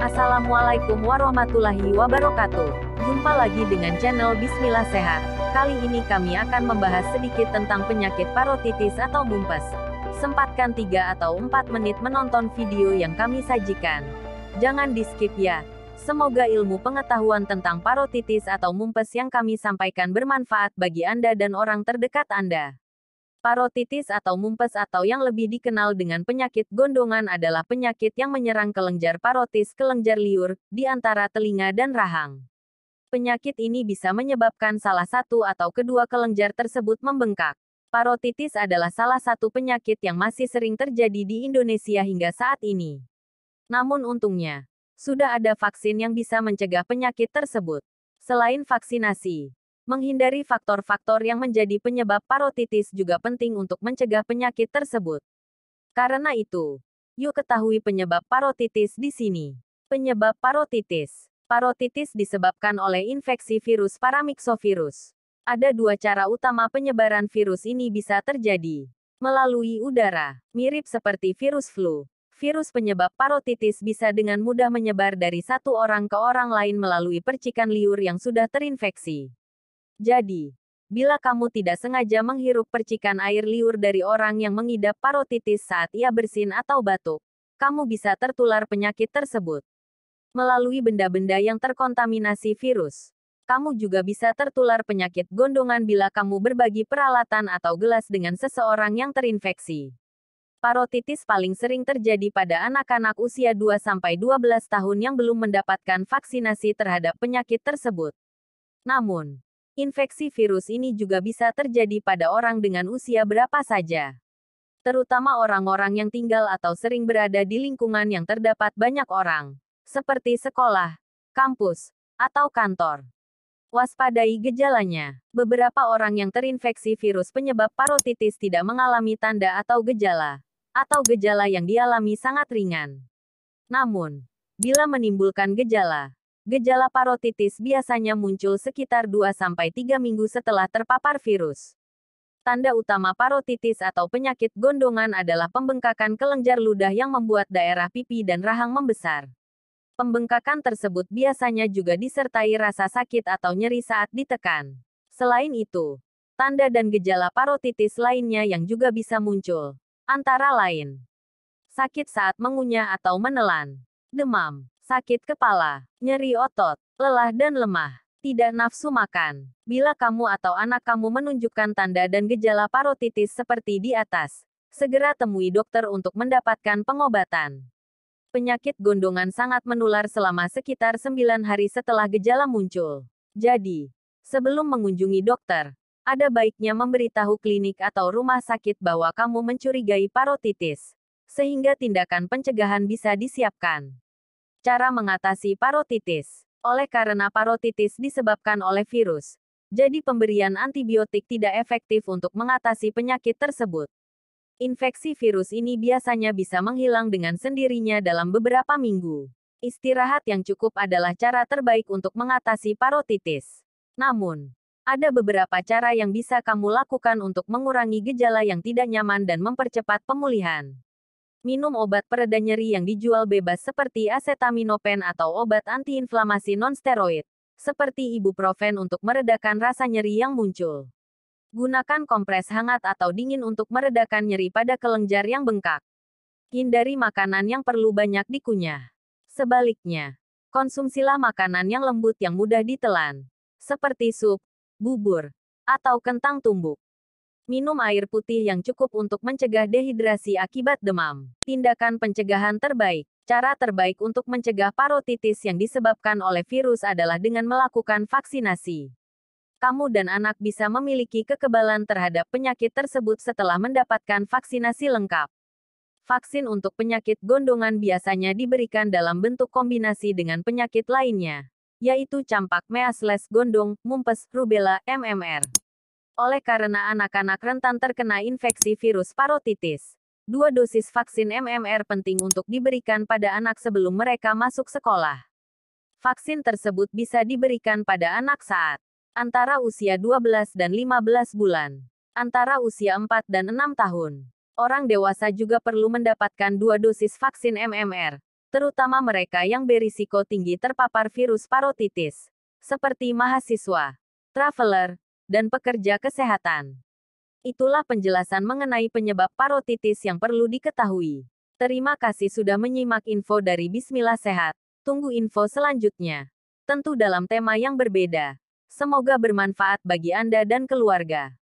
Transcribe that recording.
Assalamualaikum warahmatullahi wabarakatuh. Jumpa lagi dengan channel Bismillah Sehat. Kali ini kami akan membahas sedikit tentang penyakit parotitis atau mumpes. Sempatkan 3 atau 4 menit menonton video yang kami sajikan. Jangan di-skip ya. Semoga ilmu pengetahuan tentang parotitis atau mumpes yang kami sampaikan bermanfaat bagi Anda dan orang terdekat Anda. Parotitis atau mumpes atau yang lebih dikenal dengan penyakit gondongan adalah penyakit yang menyerang kelenjar parotis kelenjar liur, di antara telinga dan rahang. Penyakit ini bisa menyebabkan salah satu atau kedua kelenjar tersebut membengkak. Parotitis adalah salah satu penyakit yang masih sering terjadi di Indonesia hingga saat ini. Namun untungnya, sudah ada vaksin yang bisa mencegah penyakit tersebut. Selain vaksinasi, menghindari faktor-faktor yang menjadi penyebab parotitis juga penting untuk mencegah penyakit tersebut. Karena itu, yuk ketahui penyebab parotitis di sini. Penyebab parotitis. Parotitis disebabkan oleh infeksi virus paramyxovirus. Ada 2 cara utama penyebaran virus ini bisa terjadi. Melalui udara, mirip seperti virus flu. Virus penyebab parotitis bisa dengan mudah menyebar dari satu orang ke orang lain melalui percikan liur yang sudah terinfeksi. Jadi, bila kamu tidak sengaja menghirup percikan air liur dari orang yang mengidap parotitis saat ia bersin atau batuk, kamu bisa tertular penyakit tersebut. Melalui benda-benda yang terkontaminasi virus, kamu juga bisa tertular penyakit gondongan bila kamu berbagi peralatan atau gelas dengan seseorang yang terinfeksi. Parotitis paling sering terjadi pada anak-anak usia 2-12 tahun yang belum mendapatkan vaksinasi terhadap penyakit tersebut. Namun, infeksi virus ini juga bisa terjadi pada orang dengan usia berapa saja. Terutama orang-orang yang tinggal atau sering berada di lingkungan yang terdapat banyak orang, seperti sekolah, kampus, atau kantor. Waspadai gejalanya. Beberapa orang yang terinfeksi virus penyebab parotitis tidak mengalami tanda atau gejala yang dialami sangat ringan. Namun, bila menimbulkan gejala parotitis biasanya muncul sekitar 2-3 minggu setelah terpapar virus. Tanda utama parotitis atau penyakit gondongan adalah pembengkakan kelenjar ludah yang membuat daerah pipi dan rahang membesar. Pembengkakan tersebut biasanya juga disertai rasa sakit atau nyeri saat ditekan. Selain itu, tanda dan gejala parotitis lainnya yang juga bisa muncul, antara lain sakit saat mengunyah atau menelan, demam, sakit kepala, nyeri otot, lelah dan lemah, tidak nafsu makan. Bila kamu atau anak kamu menunjukkan tanda dan gejala parotitis seperti di atas, segera temui dokter untuk mendapatkan pengobatan. Penyakit gondongan sangat menular selama sekitar 9 hari setelah gejala muncul. Jadi, sebelum mengunjungi dokter, ada baiknya memberitahu klinik atau rumah sakit bahwa kamu mencurigai parotitis, sehingga tindakan pencegahan bisa disiapkan. Cara mengatasi parotitis. Oleh karena parotitis disebabkan oleh virus, jadi pemberian antibiotik tidak efektif untuk mengatasi penyakit tersebut. Infeksi virus ini biasanya bisa menghilang dengan sendirinya dalam beberapa minggu. Istirahat yang cukup adalah cara terbaik untuk mengatasi parotitis. Namun, ada beberapa cara yang bisa kamu lakukan untuk mengurangi gejala yang tidak nyaman dan mempercepat pemulihan. Minum obat pereda nyeri yang dijual bebas seperti acetaminophen atau obat antiinflamasi non-steroid, seperti ibuprofen untuk meredakan rasa nyeri yang muncul. Gunakan kompres hangat atau dingin untuk meredakan nyeri pada kelenjar yang bengkak. Hindari makanan yang perlu banyak dikunyah. Sebaliknya, konsumsilah makanan yang lembut yang mudah ditelan, seperti sup, bubur, atau kentang tumbuk. Minum air putih yang cukup untuk mencegah dehidrasi akibat demam. Tindakan pencegahan terbaik. Cara terbaik untuk mencegah parotitis yang disebabkan oleh virus adalah dengan melakukan vaksinasi. Kamu dan anak bisa memiliki kekebalan terhadap penyakit tersebut setelah mendapatkan vaksinasi lengkap. Vaksin untuk penyakit gondongan biasanya diberikan dalam bentuk kombinasi dengan penyakit lainnya, yaitu campak, measles, gondong, mumpes, rubella, MMR. Oleh karena anak-anak rentan terkena infeksi virus parotitis, 2 dosis vaksin MMR penting untuk diberikan pada anak sebelum mereka masuk sekolah. Vaksin tersebut bisa diberikan pada anak saat antara usia 12 dan 15 bulan, antara usia 4 dan 6 tahun. Orang dewasa juga perlu mendapatkan 2 dosis vaksin MMR, terutama mereka yang berisiko tinggi terpapar virus parotitis, seperti mahasiswa, traveler, dan pekerja kesehatan. Itulah penjelasan mengenai penyebab parotitis yang perlu diketahui. Terima kasih sudah menyimak info dari Bismillah Sehat. Tunggu info selanjutnya. Tentu dalam tema yang berbeda. Semoga bermanfaat bagi Anda dan keluarga.